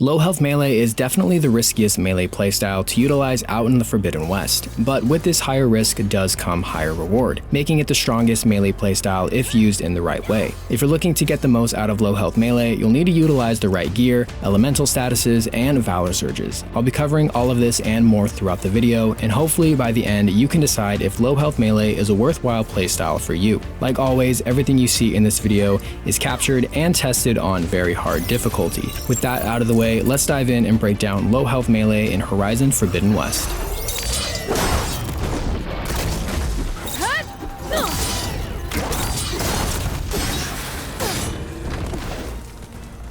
Low health melee is definitely the riskiest melee playstyle to utilize out in the Forbidden West, but with this higher risk does come higher reward, making it the strongest melee playstyle if used in the right way. If you're looking to get the most out of low health melee, you'll need to utilize the right gear, elemental statuses, and Valor surges. I'll be covering all of this and more throughout the video, and hopefully by the end you can decide if low health melee is a worthwhile playstyle for you. Like always, everything you see in this video is captured and tested on very hard difficulty. With that out of the way, let's dive in and break down low health melee in Horizon Forbidden West.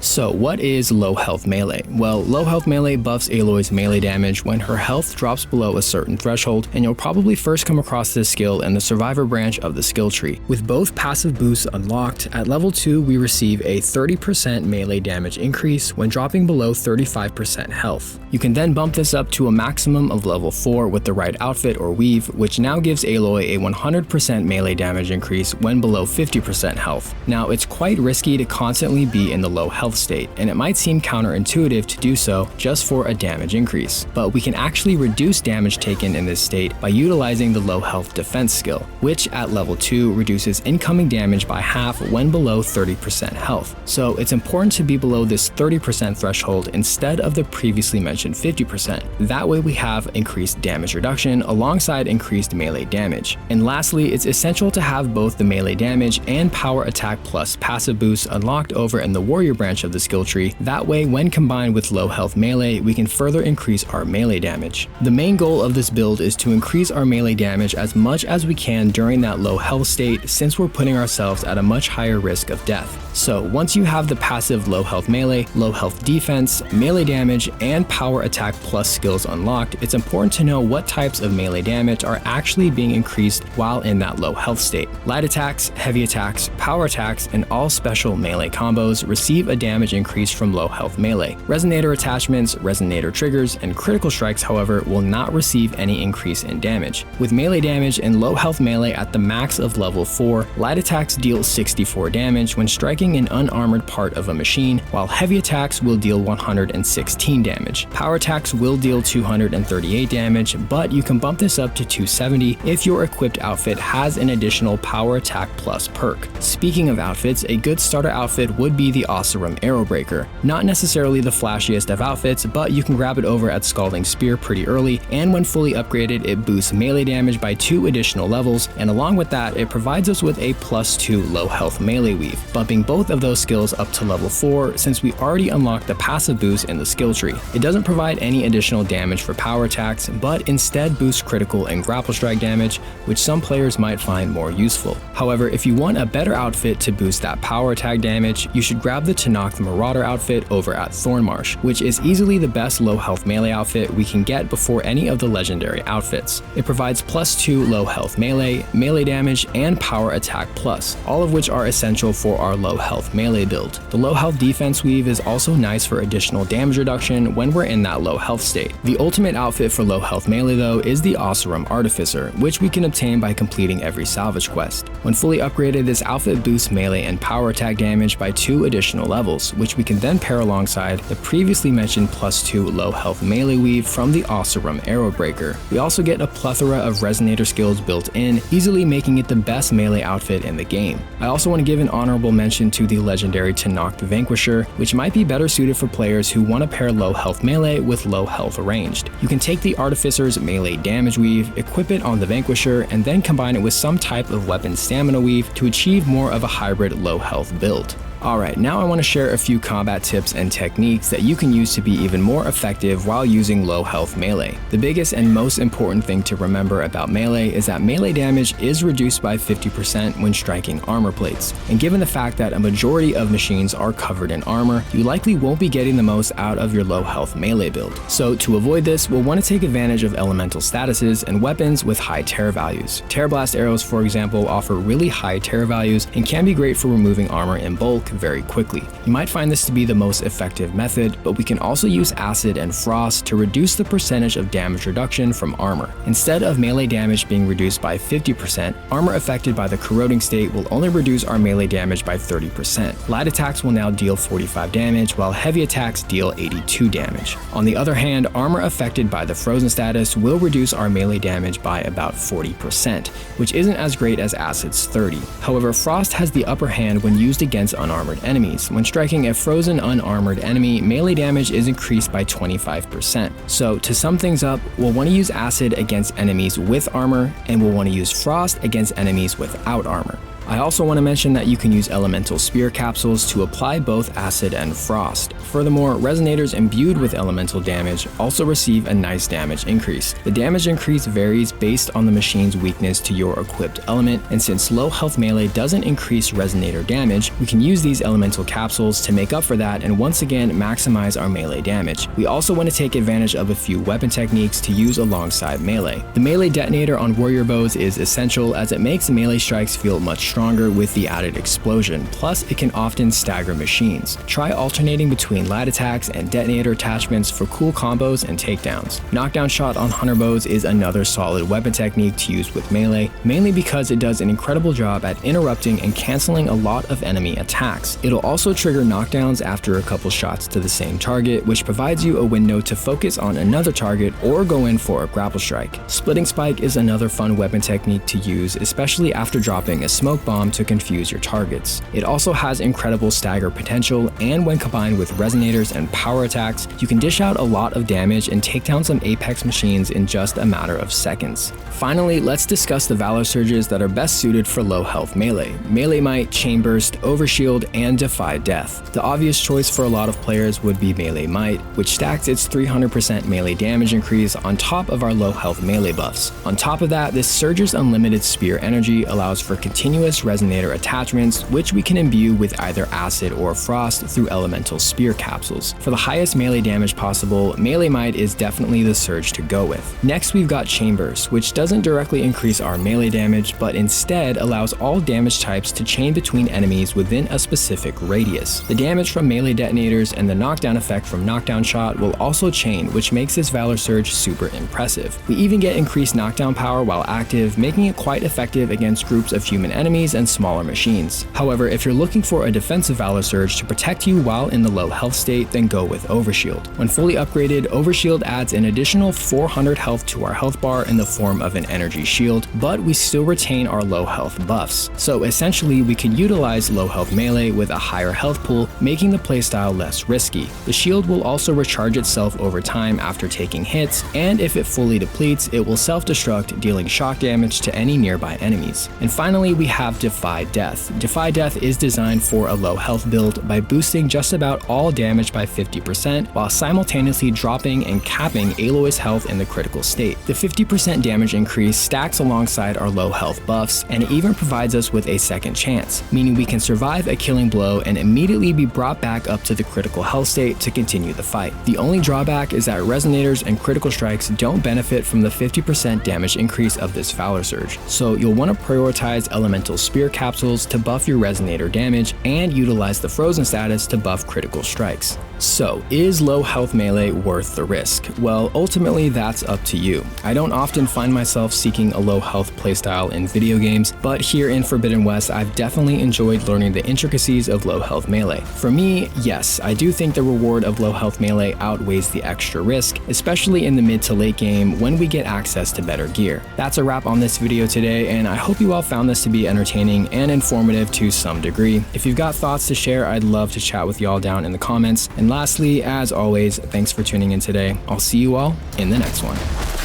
So what is low health melee? Well, low health melee buffs Aloy's melee damage when her health drops below a certain threshold, and you'll probably first come across this skill in the survivor branch of the skill tree. With both passive boosts unlocked, at level 2 we receive a 30% melee damage increase when dropping below 35% health. You can then bump this up to a maximum of level 4 with the right outfit or weave, which now gives Aloy a 100% melee damage increase when below 50% health. Now it's quite risky to constantly be in the low health state, and it might seem counterintuitive to do so just for a damage increase, but we can actually reduce damage taken in this state by utilizing the low health defense skill, which at level 2 reduces incoming damage by half when below 30% health. So it's important to be below this 30% threshold instead of the previously mentioned 50%. That way we have increased damage reduction alongside increased melee damage. And lastly, it's essential to have both the melee damage and power attack plus passive boosts unlocked over in the warrior branch of the skill tree. That way, when combined with low health melee, we can further increase our melee damage. The main goal of this build is to increase our melee damage as much as we can during that low health state, since we're putting ourselves at a much higher risk of death. So once you have the passive low health melee, low health defense, melee damage, and power attack plus skills unlocked, it's important to know what types of melee damage are actually being increased while in that low health state. Light attacks, heavy attacks, power attacks, and all special melee combos receive a damage increase from low health melee. Resonator attachments, resonator triggers, and critical strikes, however, will not receive any increase in damage. With melee damage and low health melee at the max of level 4, light attacks deal 64 damage when striking an unarmored part of a machine, while heavy attacks will deal 116 damage. Power attacks will deal 238 damage, but you can bump this up to 270 if your equipped outfit has an additional power attack plus perk. Speaking of outfits, a good starter outfit would be the L.H.M Arrowbreaker. Not necessarily the flashiest of outfits, but you can grab it over at Scalding Spear pretty early, and when fully upgraded it boosts melee damage by 2 additional levels, and along with that it provides us with a +2 low health melee weave, bumping both of those skills up to level 4 since we already unlocked the passive boost in the skill tree. It doesn't provide any additional damage for power attacks, but instead boosts critical and grapple strike damage, which some players might find more useful. However, if you want a better outfit to boost that power attack damage, you should grab the Tanakh the Marauder outfit over at Thornmarsh, which is easily the best low health melee outfit we can get before any of the legendary outfits. It provides +2 low health melee, melee damage, and power attack plus, all of which are essential for our low health melee build. The low health defense weave is also nice for additional damage reduction when we're in that low health state. The ultimate outfit for low health melee though is the L.H.M Artificer, which we can obtain by completing every salvage quest. When fully upgraded, this outfit boosts melee and power attack damage by 2 additional levels, which we can then pair alongside the previously mentioned +2 low health melee weave from the L.H.M Arrowbreaker. We also get a plethora of resonator skills built in, easily making it the best melee outfit in the game. I also want to give an honorable mention to the legendary Tanakh the Vanquisher, which might be better suited for players who want to pair low health melee with low health ranged. You can take the Artificer's melee damage weave, equip it on the Vanquisher, and then combine it with some type of weapon stamina weave to achieve more of a hybrid low health build. Alright, now I want to share a few combat tips and techniques that you can use to be even more effective while using low health melee. The biggest and most important thing to remember about melee is that melee damage is reduced by 50% when striking armor plates, and given the fact that a majority of machines are covered in armor, you likely won't be getting the most out of your low health melee build. So to avoid this, we'll want to take advantage of elemental statuses and weapons with high tear values. Tear blast arrows, for example, offer really high tear values and can be great for removing armor in bulk, back very quickly. You might find this to be the most effective method, but we can also use acid and frost to reduce the percentage of damage reduction from armor. Instead of melee damage being reduced by 50%, armor affected by the corroding state will only reduce our melee damage by 30%. Light attacks will now deal 45 damage, while heavy attacks deal 82 damage. On the other hand, armor affected by the frozen status will reduce our melee damage by about 40%, which isn't as great as acid's 30. However, frost has the upper hand when used against unarmored enemies. When striking a frozen unarmored enemy, melee damage is increased by 25%. So to sum things up, we'll want to use acid against enemies with armor, and we'll want to use frost against enemies without armor. I also want to mention that you can use elemental spear capsules to apply both acid and frost. Furthermore, resonators imbued with elemental damage also receive a nice damage increase. The damage increase varies based on the machine's weakness to your equipped element, and since low health melee doesn't increase resonator damage, we can use these elemental capsules to make up for that and once again maximize our melee damage. We also want to take advantage of a few weapon techniques to use alongside melee. The melee detonator on warrior bows is essential as it makes melee strikes feel much stronger with the added explosion, plus it can often stagger machines. Try alternating between light attacks and detonator attachments for cool combos and takedowns. Knockdown shot on hunter bows is another solid weapon technique to use with melee, mainly because it does an incredible job at interrupting and canceling a lot of enemy attacks. It'll also trigger knockdowns after a couple shots to the same target, which provides you a window to focus on another target or go in for a grapple strike. Splitting spike is another fun weapon technique to use, especially after dropping a smoke bomb to confuse your targets. It also has incredible stagger potential, and when combined with resonators and power attacks, you can dish out a lot of damage and take down some Apex machines in just a matter of seconds. Finally, let's discuss the Valor surges that are best suited for low health melee: Melee Might, Chain Burst, Overshield, and Defy Death. The obvious choice for a lot of players would be Melee Might, which stacks its 300% melee damage increase on top of our low health melee buffs. On top of that, this surge's unlimited spear energy allows for continuous resonator attachments, which we can imbue with either acid or frost through elemental spear capsules. For the highest melee damage possible, Melee Might is definitely the surge to go with. Next, we've got Chain Burst, which doesn't directly increase our melee damage, but instead allows all damage types to chain between enemies within a specific radius. The damage from melee detonators and the knockdown effect from knockdown shot will also chain, which makes this Valor surge super impressive. We even get increased knockdown power while active, making it quite effective against groups of human enemies and smaller machines. However, if you're looking for a defensive Valor surge to protect you while in the low health state, then go with Overshield. When fully upgraded, Overshield adds an additional 400 health to our health bar in the form of an energy shield, but we still retain our low health buffs. So essentially, we can utilize low health melee with a higher health pool, making the playstyle less risky. The shield will also recharge itself over time after taking hits, and if it fully depletes, it will self-destruct, dealing shock damage to any nearby enemies. And finally, we have Defy Death. Defy Death is designed for a low health build by boosting just about all damage by 50% while simultaneously dropping and capping Aloy's health in the critical state. The 50% damage increase stacks alongside our low health buffs, and it even provides us with a second chance, meaning we can survive a killing blow and immediately be brought back up to the critical health state to continue the fight. The only drawback is that resonators and critical strikes don't benefit from the 50% damage increase of this Valor surge, so you'll want to prioritize elemental spear capsules to buff your resonator damage and utilize the frozen status to buff critical strikes. So, is low health melee worth the risk? Well, ultimately that's up to you. I don't often find myself seeking a low health playstyle in video games, but here in Forbidden West, I've definitely enjoyed learning the intricacies of low health melee. For me, yes, I do think the reward of low health melee outweighs the extra risk, especially in the mid to late game when we get access to better gear. That's a wrap on this video today, and I hope you all found this to be entertaining and informative to some degree. If you've got thoughts to share, I'd love to chat with y'all down in the comments. And lastly, as always, thanks for tuning in today. I'll see you all in the next one.